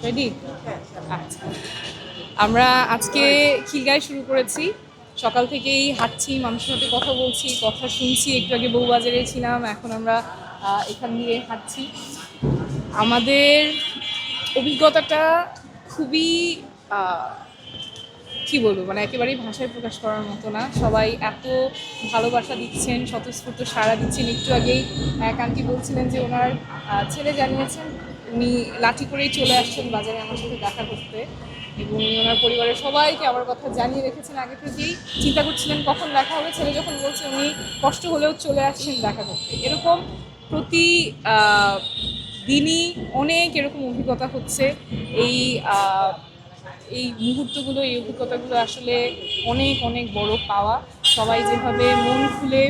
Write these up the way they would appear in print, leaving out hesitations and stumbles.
Ready? আচ্ছা, আমরা আজকে খিলগাঁয় শুরু করেছি। সকাল থেকেই হাঁটছি, মানুষের সাথে কথা বলছি, কথা শুনছি। একটু আগে বউবাজারে ছিলাম, এখন আমরা এখান দিয়ে হাঁটছি। আমাদের অভিজ্ঞতাটা খুবই আহ, কি বলবো, মানে একেবারেই ভাষায় প্রকাশ করার মতো না। সবাই এত ভালোবাসা দিচ্ছেন, স্বতঃস্ফূর্ত সাড়া দিচ্ছেন। একটু আগেই এক আন্টি বলছিলেন যে ওনার ছেলে জানিয়েছেন উনি লাঠি করেই চলে আসছেন বাজারে আমার সাথে দেখা করতে, এবং উনি ওনার পরিবারের সবাইকে আমার কথা জানিয়ে রেখেছেন আগে থেকেই। চিন্তা করছিলেন কখন দেখা হবে, ছেলে যখন বলছে উনি কষ্ট হলেও চলে আসছেন দেখা করতে। এরকম প্রতি দিনই অনেক এরকম অভিজ্ঞতা হচ্ছে। এই এই মুহূর্তগুলো, এই অভিজ্ঞতাগুলো আসলে অনেক অনেক বড় পাওয়া। সবাই যেভাবে মন খুলে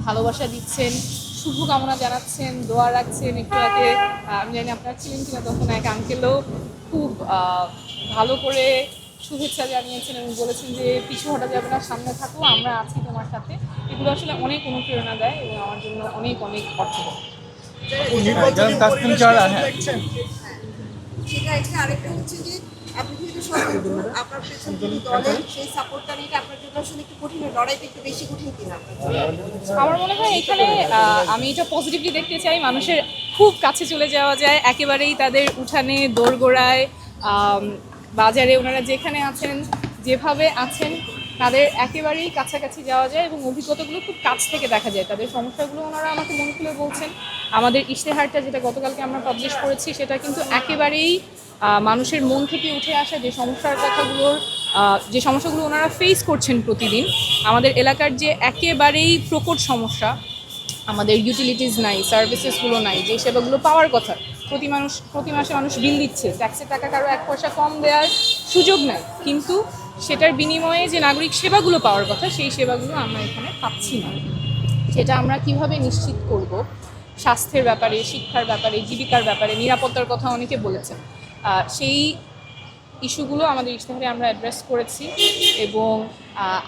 ভালোবাসা দিচ্ছেন, শুভকামনা জানাচ্ছেন, দোয়া রাখছেন। একটু আগে আমি জানি আপনারা ছিলেন কিনা, তখন এক আঙ্কেলও খুব ভালো করে শুভেচ্ছা জানিয়েছেন এবং বলেছেন যে পিছু হটা যাবে না, সামনে থাকো, আমরা আছি তোমার সাথে। এগুলো আসলে অনেক অনুপ্রেরণা দেয় এবং আমার জন্য অনেক অনেক অর্থবহ। সেটা একটা। আরেকটা হচ্ছে যে আপনি যেহেতু স্বতন্ত্র, আপনার পেছন থেকে দলের সেই সাপোর্টটা নিয়ে আপনার জন্য আসলে একটু কঠিন, লড়াইটা একটু বেশি কঠিন কিনা আপনার জন্য? আমার মনে হয় এখানে আমি এটা পজিটিভলি দেখতে চাই। মানুষের খুব কাছে চলে যাওয়া যায়, একেবারেই তাদের উঠানে, দোরগোড়ায়, বাজারে, ওনারা যেখানে আছেন, যেভাবে আছেন, তাদের একেবারেই কাছাকাছি যাওয়া যায় এবং অভিজ্ঞতাগুলো খুব কাছ থেকে দেখা যায়। তাদের সমস্যাগুলো ওনারা আমাকে মন খুলে বলছেন। আমাদের ইশতেহারটা যেটা গতকালকে আমরা পাবলিশ করেছি, সেটা কিন্তু একেবারেই মানুষের মন থেকে উঠে আসা যে সমস্যার কথাগুলোর, যে সমস্যাগুলো ওনারা ফেস করছেন প্রতিদিন। আমাদের এলাকার যে একেবারেই প্রকট সমস্যা, আমাদের ইউটিলিটিস নাই, সার্ভিসেসগুলো নাই, যে সেবাগুলো পাওয়ার কথা। প্রতি মাসে মানুষ বিল দিচ্ছে, ট্যাক্সের টাকা কারো 1 পয়সা কম দেওয়ার সুযোগ নাই, কিন্তু সেটার বিনিময়ে যে নাগরিক সেবাগুলো পাওয়ার কথা, সেই সেবাগুলো আমরা এখানে পাচ্ছি না। সেটা আমরা কিভাবে নিশ্চিত করব? স্বাস্থ্যের ব্যাপারে, শিক্ষার ব্যাপারে, জীবিকার ব্যাপারে, নিরাপত্তার কথা অনেকে বলেছেন। সেই ইস্যুগুলো আমাদের ইশতেহারে আমরা অ্যাড্রেস করেছি এবং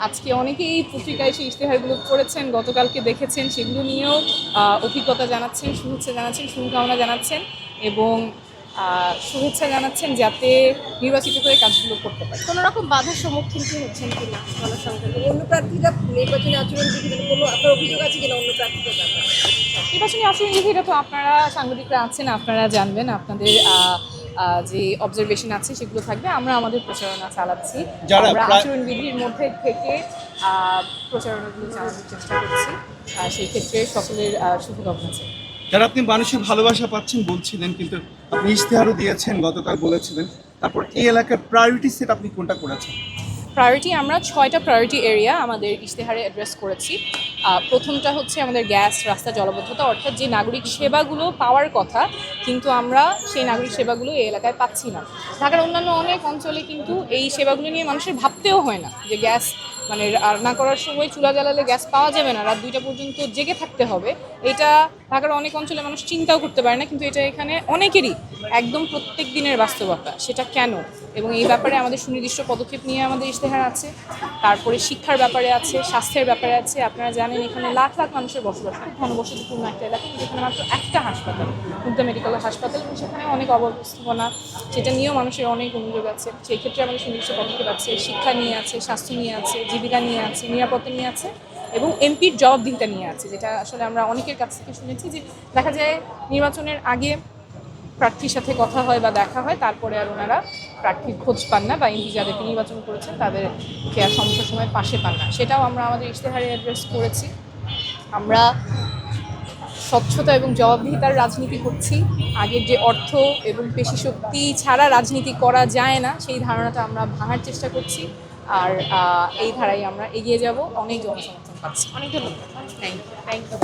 আজকে অনেকেই পত্রিকায় সেই ইশতেহারগুলো পড়েছেন, গতকালকে দেখেছেন, সেগুলো নিয়েও অভিজ্ঞতা জানাচ্ছেন, শুভেচ্ছা জানাচ্ছেন, শুভকামনা জানাচ্ছেন এবং শুভেচ্ছা জানাচ্ছেন যাতে নির্বাচিত করে কাজগুলো করতে পারে। কোনো রকম বাধার সম্মুখীন কি হচ্ছেন কিনা বলার সঙ্গে সঙ্গে? অন্য প্রার্থীরা নির্বাচনী আচরণবিধি কোনো আপনার অভিযোগ আছে কিনা অন্য প্রার্থীদের ব্যাপারে? নির্বাচনী আচরণবিধি, এটা তো আপনারা সাংবাদিকরা আছেন, আপনারা জানবেন। আপনাদের যে অবজারভেশন আছে সেগুলো থাকবে। আমরা আমাদের প্রচারণা চালাচ্ছি, আমরা আচরণবিধির মধ্যে থেকে প্রচারণাগুলো চালানোর চেষ্টা করছি। সেই ক্ষেত্রে সকলের শুভকামনা চাই। যারা আপনি মানুষের ভালোবাসা পাচ্ছেন বলছিলেন, কিন্তু আপনি ইশতেহারও দিয়েছেন, গতকাল বলেছিলেন, তারপর এই এলাকার প্রায়োরিটি সেট আপনি কোনটা করেছেন? প্রায়োরিটি, আমরা 6টা প্রায়োরিটি এরিয়া আমাদের ইশতেহারে অ্যাড্রেস করেছি। প্রথমটা হচ্ছে আমাদের গ্যাস, রাস্তা, জলবদ্ধতা, অর্থাৎ যে নাগরিক সেবাগুলো পাওয়ার কথা কিন্তু আমরা সেই নাগরিক সেবাগুলো এই এলাকায় পাচ্ছি না। ঢাকার অন্যান্য অনেক অঞ্চলে কিন্তু এই সেবাগুলো নিয়ে মানুষের ভাবতেও হয় না যে গ্যাস, মানে রান্না করার সময় চুলা জ্বালালে গ্যাস পাওয়া যাবে না, রাত 2টা পর্যন্ত জেগে থাকতে হবে। এটা ঢাকার অনেক অঞ্চলে মানুষ চিন্তাও করতে পারে না, কিন্তু এটা এখানে অনেকেরই একদম প্রত্যেক দিনের বাস্তবতা। সেটা কেন এবং এই ব্যাপারে আমাদের সুনির্দিষ্ট পদক্ষেপ নিয়ে আমাদের ইশতেহার আছে। তারপরে শিক্ষার ব্যাপারে আছে, স্বাস্থ্যের ব্যাপারে আছে। আপনারা জানেন এখানে লাখ লাখ মানুষের বসবাস, খুব ঘনবসতিপূর্ণ একটা এলাকা, কিন্তু এখানে মাত্র একটা হাসপাতাল, মুগদা মেডিকেল হাসপাতাল, এবং সেখানে অনেক অব্যবস্থাপনা, সেটা নিয়েও মানুষের অনেক অভিযোগ আছে। সেই ক্ষেত্রে আমাদের সুনির্দিষ্ট পদক্ষেপ আছে। শিক্ষা নিয়ে আছে, স্বাস্থ্য নিয়ে আছে, জীবিকা নিয়ে আছে, নিরাপত্তা নিয়ে আছে এবং এমপির জবাবদিহিতা নিয়ে আছে। যেটা আসলে আমরা অনেকের কাছ থেকে শুনেছি যে দেখা যায় নির্বাচনের আগে প্রার্থীর সাথে কথা হয় বা দেখা হয়, তারপরে আর ওনারা প্রার্থীর খোঁজ পান না বা এমপি যাদেরকে নির্বাচন করেছেন তাদেরকে আর সমস্যার সময় পাশে পান না। সেটাও আমরা আমাদের ইশতেহারে অ্যাড্রেস করেছি। আমরা স্বচ্ছতা এবং জবাবদিহিতার রাজনীতি করছি। আগের যে অর্থ এবং পেশি শক্তি ছাড়া রাজনীতি করা যায় না, সেই ধারণাটা আমরা ভাঙার চেষ্টা করছি। আর এই ধারায় আমরা এগিয়ে যাব। অনেক জনসমর্থন পাচ্ছি। অনেক ধন্যবাদ। Thank you.